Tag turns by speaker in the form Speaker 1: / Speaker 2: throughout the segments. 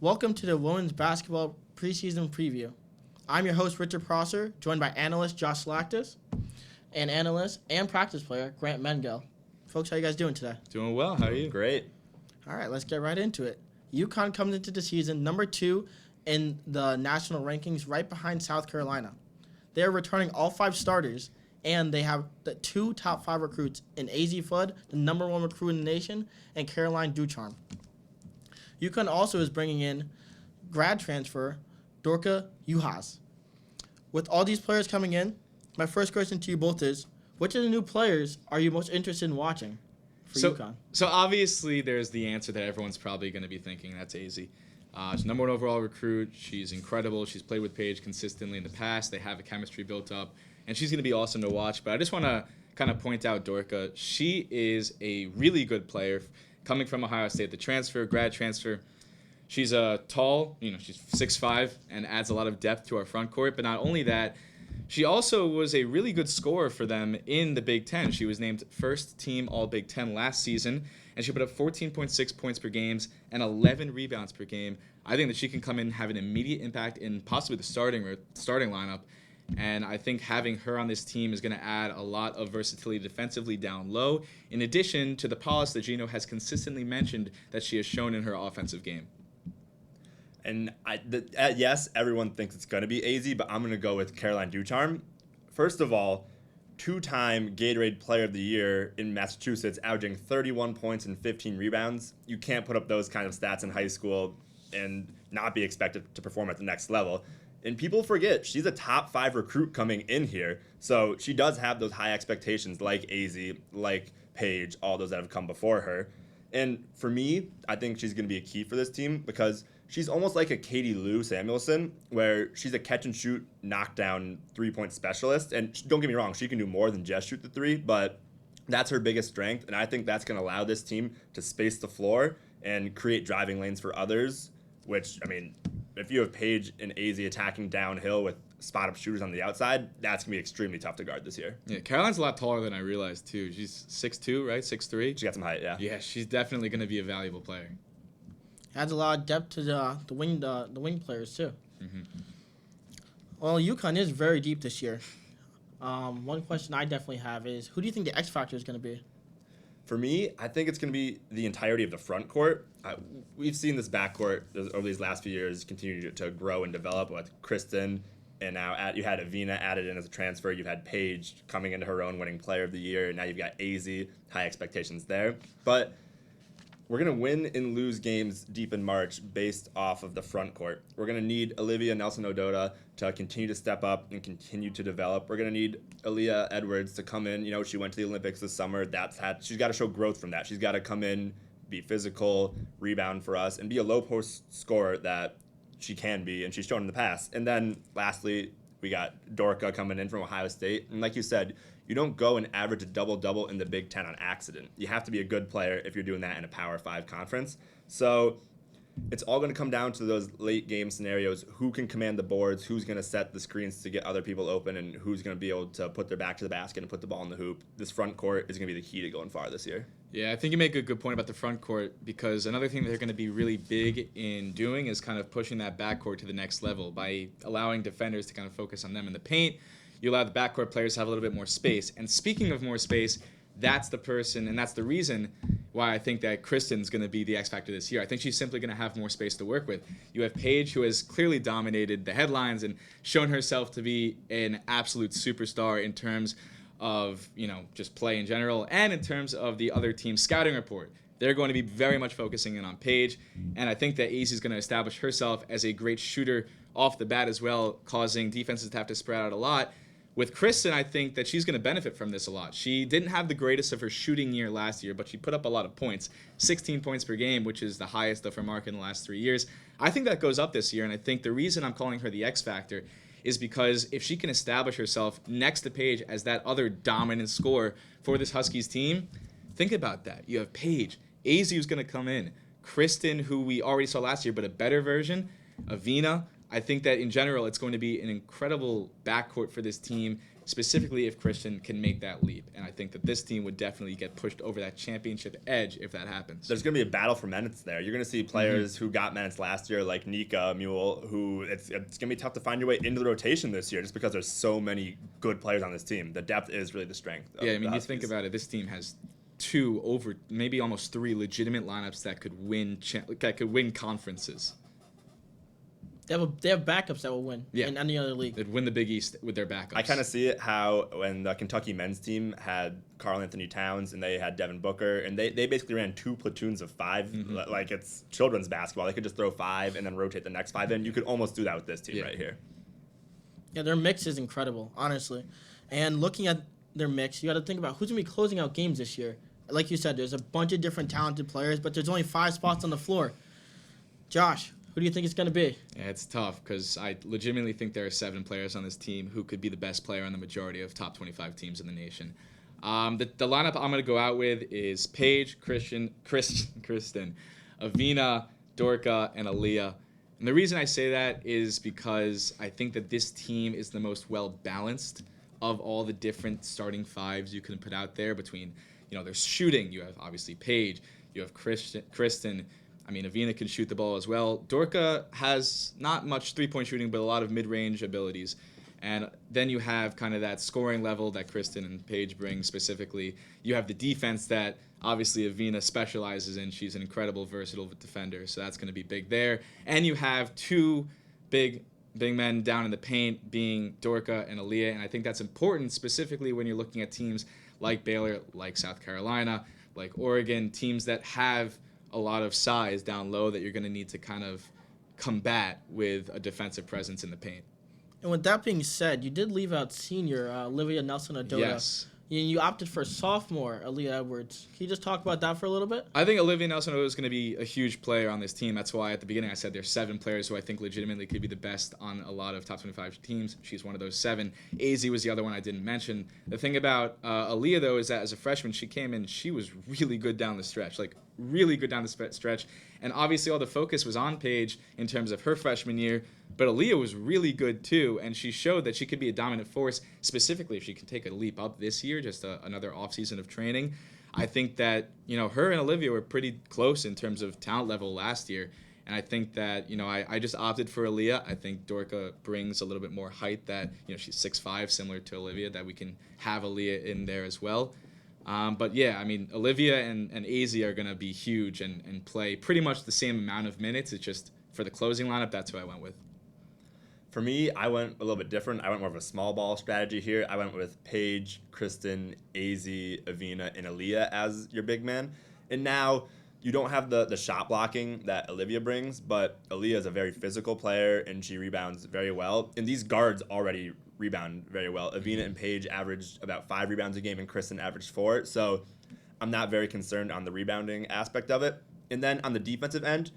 Speaker 1: Welcome to the women's basketball preseason preview. I'm your host, Richard Prosser, joined by analyst Josh Schlactus and analyst and practice player Grant Mengel. Folks, how you guys doing today?
Speaker 2: Doing well. How are you?
Speaker 3: Great.
Speaker 1: All right, let's get right into it. UConn comes into the season number 2 in the national rankings, right behind South Carolina. They are returning all 5 starters, and they have the 2 top 5 recruits in AZ Fudd, the number 1 recruit in the nation, and Caroline Ducharme. UConn also is bringing in grad transfer Dorka Juhas. With all these players coming in, my first question to you both is, which of the new players are you most interested in watching for UConn?
Speaker 2: So obviously there's the answer that everyone's probably going to be thinking, that's AZ. She's number 1 overall recruit. She's incredible. She's played with Paige consistently in the past. They have a chemistry built up, and she's going to be awesome to watch. But I just want to kind of point out Dorka. She is a really good player coming from Ohio State, the grad transfer. She's tall, she's 6'5", and adds a lot of depth to our front court. But not only that, she also was a really good scorer for them in the Big Ten. She was named first team All-Big Ten last season, and she put up 14.6 points per game and 11 rebounds per game. I think that she can come in and have an immediate impact in possibly the starting lineup. And I think having her on this team is going to add a lot of versatility defensively down low, in addition to the polish that Gino has consistently mentioned that she has shown in her offensive game.
Speaker 3: And yes, everyone thinks it's going to be AZ, but I'm going to go with Caroline Ducharme. First of all, 2-time Gatorade Player of the Year in Massachusetts, averaging 31 points and 15 rebounds. You can't put up those kind of stats in high school and not be expected to perform at the next level. And people forget, she's a top 5 recruit coming in here. So she does have those high expectations like AZ, like Paige, all those that have come before her. And for me, I think she's going to be a key for this team because she's almost like a Katie Lou Samuelson, where she's a catch-and-shoot, knockdown, 3-point specialist. And don't get me wrong, she can do more than just shoot the 3, but that's her biggest strength. And I think that's going to allow this team to space the floor and create driving lanes for others, which, if you have Paige and AZ attacking downhill with spot-up shooters on the outside, that's going to be extremely tough to guard this year.
Speaker 2: Yeah, Caroline's a lot taller than I realized, too. She's 6'2", right? 6'3"?
Speaker 3: She got some height, yeah.
Speaker 2: Yeah, she's definitely going to be a valuable player.
Speaker 1: Adds a lot of depth to the wing players, too.
Speaker 2: Mm-hmm.
Speaker 1: Well, UConn is very deep this year. One question I definitely have is, who do you think the X factor is going to be?
Speaker 3: For me, I think it's going to be the entirety of the front court. We've seen this backcourt over these last few years continue to grow and develop with Kristen, and now you had Avina added in as a transfer. You've had Paige coming into her own winning player of the year, and now you've got AZ, high expectations there. But we're going to win and lose games deep in March based off of the front court. We're going to need Olivia Nelson-Ododa to continue to step up and continue to develop. We're going to need Aaliyah Edwards to come in. She went to the Olympics this summer. She's got to show growth from that. She's got to come in, be physical, rebound for us, and be a low-post scorer that she can be, and she's shown in the past. And then lastly, we got Dorka coming in from Ohio State. And like you said, you don't go and average a double-double in the Big Ten on accident. You have to be a good player if you're doing that in a Power 5 conference. So it's all going to come down to those late-game scenarios. Who can command the boards? Who's going to set the screens to get other people open? And who's going to be able to put their back to the basket and put the ball in the hoop? This front court is going to be the key to going far this year.
Speaker 2: Yeah, I think you make a good point about the front court, because another thing that they're going to be really big in doing is kind of pushing that backcourt to the next level by allowing defenders to kind of focus on them in the paint. You allow the backcourt players to have a little bit more space. And speaking of more space, that's the person and that's the reason why I think that Kristen's going to be the X factor this year. I think she's simply going to have more space to work with. You have Paige, who has clearly dominated the headlines and shown herself to be an absolute superstar in terms of, just play in general, and in terms of the other team's scouting report. They're going to be very much focusing in on Paige, and I think that AZ is going to establish herself as a great shooter off the bat as well, causing defenses to have to spread out a lot. With Kristen, I think that she's going to benefit from this a lot. She didn't have the greatest of her shooting year last year, but she put up a lot of points, 16 points per game, which is the highest of her mark in the last 3 years. I think that goes up this year, and I think the reason I'm calling her the X factor is because if she can establish herself next to Paige as that other dominant scorer for this Huskies team, think about that. You have Paige, AZ who's going to come in, Kristen, who we already saw last year, but a better version, Avina, I think that in general, it's going to be an incredible backcourt for this team, specifically if Christian can make that leap. And I think that this team would definitely get pushed over that championship edge if that happens.
Speaker 3: There's going to be a battle for minutes there. You're going to see players who got minutes last year, like Nika, Mule, who it's going to be tough to find your way into the rotation this year just because there's so many good players on this team. The depth is really the strength.
Speaker 2: Yeah, I mean, you think about it, this team has maybe almost three legitimate lineups that could win conferences.
Speaker 1: They have backups that will win in any other league.
Speaker 2: They'd win the Big East with their backups.
Speaker 3: I kind of see it how when the Kentucky men's team had Karl Anthony Towns and they had Devin Booker, and they basically ran 2 platoons of 5. Like it's children's basketball. They could just throw 5 and then rotate the next 5 in. You could almost do that with this team right here.
Speaker 1: Yeah, their mix is incredible, honestly. And looking at their mix, you got to think about who's going to be closing out games this year. Like you said, there's a bunch of different talented players, but there's only 5 spots on the floor. Josh, who do you think it's going to be?
Speaker 2: Yeah, it's tough because I legitimately think there are 7 players on this team who could be the best player on the majority of top 25 teams in the nation. The lineup I'm going to go out with is Paige, Kristen, Avina, Dorka, and Aaliyah. And the reason I say that is because I think that this team is the most well-balanced of all the different starting 5s you can put out there between, there's shooting. You have, obviously, Paige. You have Kristen. I mean, Avina can shoot the ball as well. Dorka has not much three-point shooting, but a lot of mid-range abilities. And then you have kind of that scoring level that Kristen and Paige bring specifically. You have the defense that obviously Avina specializes in. She's an incredible, versatile defender, so that's going to be big there. And you have 2 big men down in the paint being Dorka and Aaliyah, and I think that's important specifically when you're looking at teams like Baylor, like South Carolina, like Oregon, teams that have a lot of size down low that you're going to need to kind of combat with a defensive presence in the paint.
Speaker 1: And with that being said, you did leave out senior Olivia Nelson-Ododa.
Speaker 2: Yes.
Speaker 1: You opted for sophomore Aaliyah Edwards. Can you just talk about that for a little bit?
Speaker 2: I think Olivia Nelson-Ododa is going to be a huge player on this team. That's why at the beginning I said there's 7 players who I think legitimately could be the best on a lot of top 25 teams. She's one of those 7. AZ was the other one I didn't mention. The thing about Aaliyah, though, is that as a freshman, she came in, she was really good down the stretch, really good down the stretch. And obviously all the focus was on Paige in terms of her freshman year, but Aaliyah was really good too, and she showed that she could be a dominant force, specifically if she can take a leap up this year, just another offseason of training. I think that, her and Olivia were pretty close in terms of talent level last year, and I think that, I just opted for Aaliyah. I think Dorka brings a little bit more height that, she's 6'5", similar to Olivia, that we can have Aaliyah in there as well. But yeah, I mean, Olivia and AZ are going to be huge and play pretty much the same amount of minutes. It's just for the closing lineup, that's who I went with.
Speaker 3: For me, I went a little bit different. I went more of a small ball strategy here. I went with Paige, Kristen, AZ, Avina, and Aaliyah as your big man. And now you don't have the shot blocking that Olivia brings, but Aaliyah is a very physical player, and she rebounds very well. And these guards already rebound very well. Avina and Paige averaged about 5 rebounds a game, and Kristen averaged 4. So I'm not very concerned on the rebounding aspect of it. And then on the defensive end,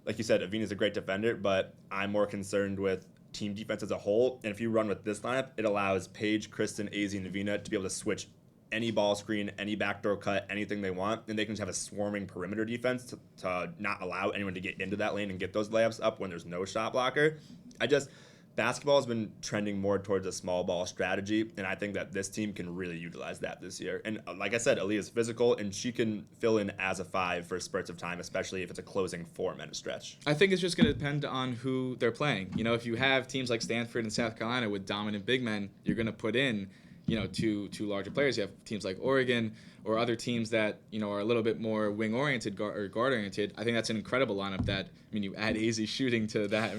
Speaker 3: like you said, Avina's a great defender, but I'm more concerned with team defense as a whole. And if you run with this lineup, it allows Paige, Kristen, AZ, and Avina to be able to switch any ball screen, any backdoor cut, anything they want, and they can just have a swarming perimeter defense to not allow anyone to get into that lane and get those layups up when there's no shot blocker. Basketball has been trending more towards a small ball strategy, and I think that this team can really utilize that this year. And like I said, Aaliyah's physical, and she can fill in as a 5 for spurts of time, especially if it's a closing 4-minute stretch.
Speaker 2: I think it's just going to depend on who they're playing. If you have teams like Stanford and South Carolina with dominant big men, you're going to put in, two larger players. You have teams like Oregon or other teams that, are a little bit more wing-oriented or guard-oriented. I think that's an incredible lineup that, you add AZ shooting to that.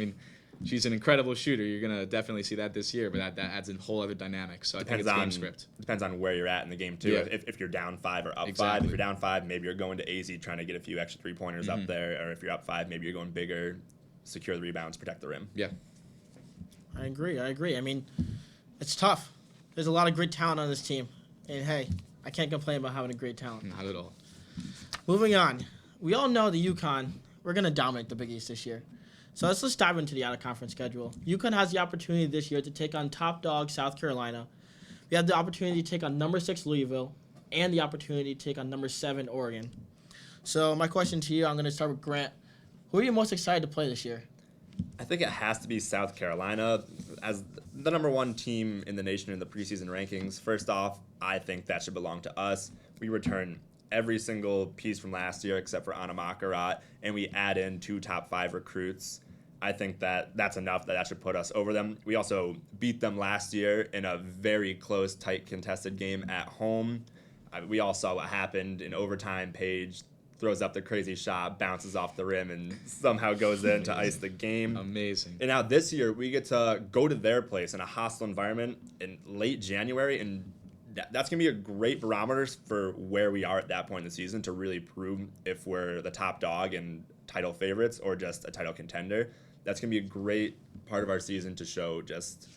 Speaker 2: She's an incredible shooter. You're going to definitely see that this year, but that adds a whole other dynamic. So I think it's game script.
Speaker 3: Depends on where you're at in the game, too. Yeah. If you're down 5 or up 5. If you're down 5, maybe you're going to AZ trying to get a few extra three-pointers up there. Or if you're up 5, maybe you're going bigger, secure the rebounds, protect the rim.
Speaker 2: Yeah.
Speaker 1: I agree. It's tough. There's a lot of great talent on this team. And, hey, I can't complain about having a great talent.
Speaker 2: Not at all.
Speaker 1: Moving on. We all know the UConn, we're going to dominate the Big East this year. So let's dive into the out-of-conference schedule. UConn has the opportunity this year to take on top dog South Carolina. We have the opportunity to take on number 6 Louisville and the opportunity to take on number 7 Oregon. So my question to you, I'm going to start with Grant. Who are you most excited to play this year?
Speaker 3: I think it has to be South Carolina as the number one team in the nation in the preseason rankings. First off, I think that should belong to us. We return every single piece from last year except for Anamakarat, and we add in 2 top 5 recruits. I think that's enough that should put us over them. We also beat them last year in a very close, tight, contested game at home. We all saw what happened in overtime. Paige throws up the crazy shot, bounces off the rim, and somehow goes in to ice the game.
Speaker 2: Amazing.
Speaker 3: And now this year, we get to go to their place in a hostile environment in late January, and that's going to be a great barometer for where we are at that point in the season to really prove if we're the top dog and title favorites or just a title contender. That's going to be a great part of our season to show just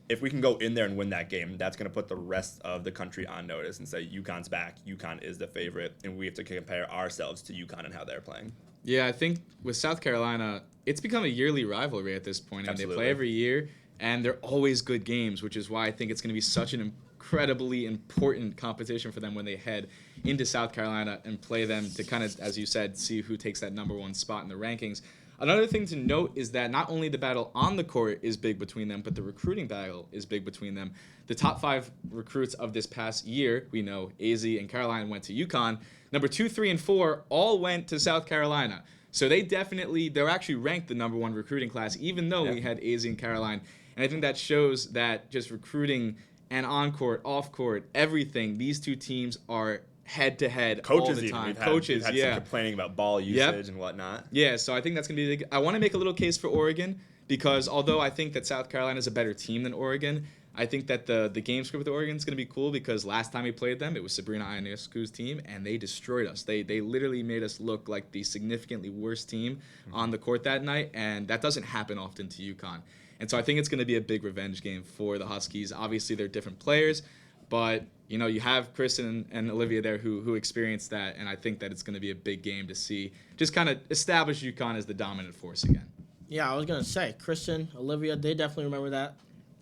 Speaker 3: if we can go in there and win that game, that's going to put the rest of the country on notice and say UConn's back, UConn is the favorite, and we have to compare ourselves to UConn and how they're playing.
Speaker 2: Yeah, I think with South Carolina, it's become a yearly rivalry at this point. And they play every year, and they're always good games, which is why I think it's going to be such an incredibly important competition for them when they head into South Carolina and play them to kind of, as you said, see who takes that number 1 spot in the rankings. Another thing to note is that not only the battle on the court is big between them, but the recruiting battle is big between them. The top 5 recruits of this past year, we know AZ and Caroline went to UConn. Number 2, 3, and 4 all went to South Carolina. So they're actually ranked the number 1 recruiting class, even though we had AZ and Caroline. And I think that shows that just recruiting and on-court, off-court, everything, these 2 teams are head-to-head all the time.
Speaker 3: We've had some complaining about ball usage and whatnot.
Speaker 2: Yeah, so I think that's going to be I want to make a little case for Oregon because although I think that South Carolina is a better team than Oregon, I think that the game script with Oregon is going to be cool because last time we played them, it was Sabrina Ionescu's team, and they destroyed us. They literally made us look like the significantly worst team on the court that night, and that doesn't happen often to UConn. And so I think it's going to be a big revenge game for the Huskies. Obviously, they're different players, but you have Kristen and Olivia there who experienced that, and I think that it's going to be a big game to see just kind of establish UConn as the dominant force again.
Speaker 1: Yeah, I was going to say, Kristen, Olivia, they definitely remember that.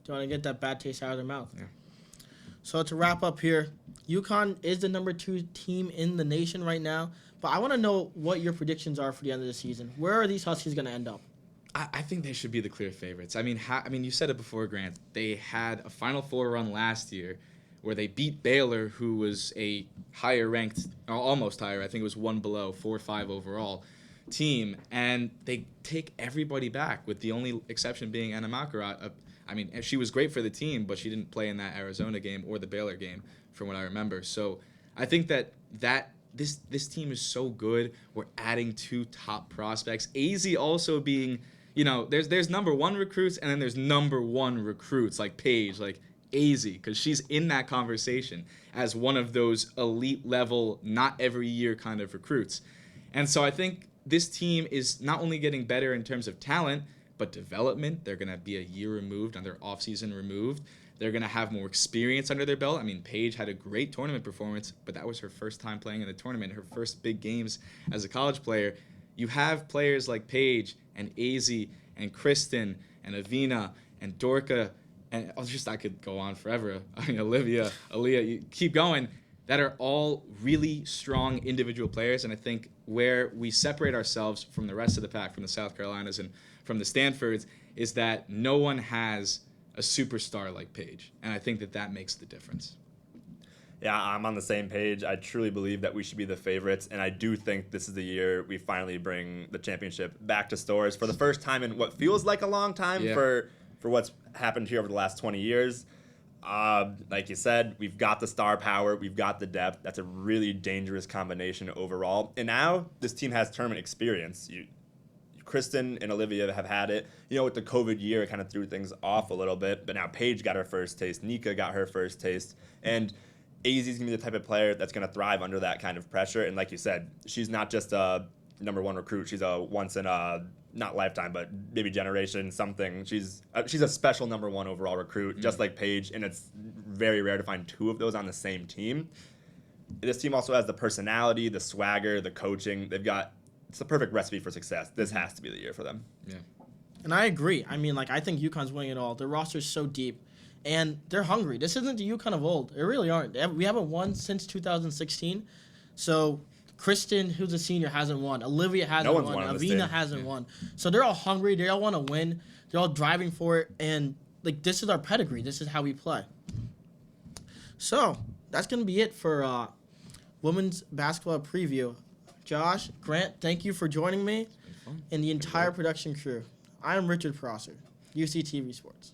Speaker 1: Don't want to get that bad taste out of their mouth.
Speaker 2: Yeah.
Speaker 1: So to wrap up here, UConn is the number 2 team in the nation right now, but I want to know what your predictions are for the end of the season. Where are these Huskies going to end up?
Speaker 2: I think they should be the clear favorites. I mean, you said it before, Grant. They had a Final Four run last year where they beat Baylor, who was a higher ranked, or almost higher, I think it was 1 below, 4-5 overall team, and they take everybody back, with the only exception being Anamakarat. She was great for the team, but she didn't play in that Arizona game or the Baylor game, from what I remember. So I think that this team is so good. We're adding 2 top prospects. AZ also being, there's number 1 recruits, and then there's number 1 recruits like Paige, like AZ, because she's in that conversation as one of those elite level, not every year kind of recruits. And so I think this team is not only getting better in terms of talent, but development. They're going to be a year removed, on their offseason removed. They're going to have more experience under their belt. I mean, Paige had a great tournament performance, but that was her first time playing in the tournament, her first big games as a college player. You have players like Paige and AZ and Kristen and Avina and Dorka, and I could go on forever. Olivia, Aaliyah, you keep going, that are all really strong individual players. And I think where we separate ourselves from the rest of the pack, from the South Carolinas and from the Stanfords, is that no one has a superstar like Paige. And I think that makes the difference.
Speaker 3: Yeah, I'm on the same page. I truly believe that we should be the favorites, and I do think this is the year we finally bring the championship back to Storrs for the first time in what feels like a long time for what's happened here over the last 20 years. Like you said, we've got the star power, we've got the depth. That's a really dangerous combination overall. And now this team has tournament experience. Kristen and Olivia have had it. With the COVID year, it kind of threw things off a little bit. But now Paige got her first taste. Nika got her first taste. And AZ is going to be the type of player that's going to thrive under that kind of pressure. And like you said, she's not just a number 1 recruit. She's a once in a, not lifetime, but maybe generation something. She's a special number 1 overall recruit, just like Paige. And it's very rare to find 2 of those on the same team. This team also has the personality, the swagger, the coaching. It's the perfect recipe for success. This has to be the year for them.
Speaker 2: Yeah.
Speaker 1: And I agree. I think UConn's winning it all. Their roster's so deep, and they're hungry. This isn't the UConn of old. They really aren't. We haven't won since 2016. So Kristen, who's a senior, hasn't won. Olivia hasn't
Speaker 3: No one's
Speaker 1: won.
Speaker 3: won on this
Speaker 1: Avina
Speaker 3: team.
Speaker 1: hasn't won. So they're all hungry. They all want to win. They're all driving for it. And, this is our pedigree. This is how we play. So that's going to be it for women's basketball preview. Josh, Grant, thank you for joining me and the entire production crew. I am Richard Prosser, UCTV Sports.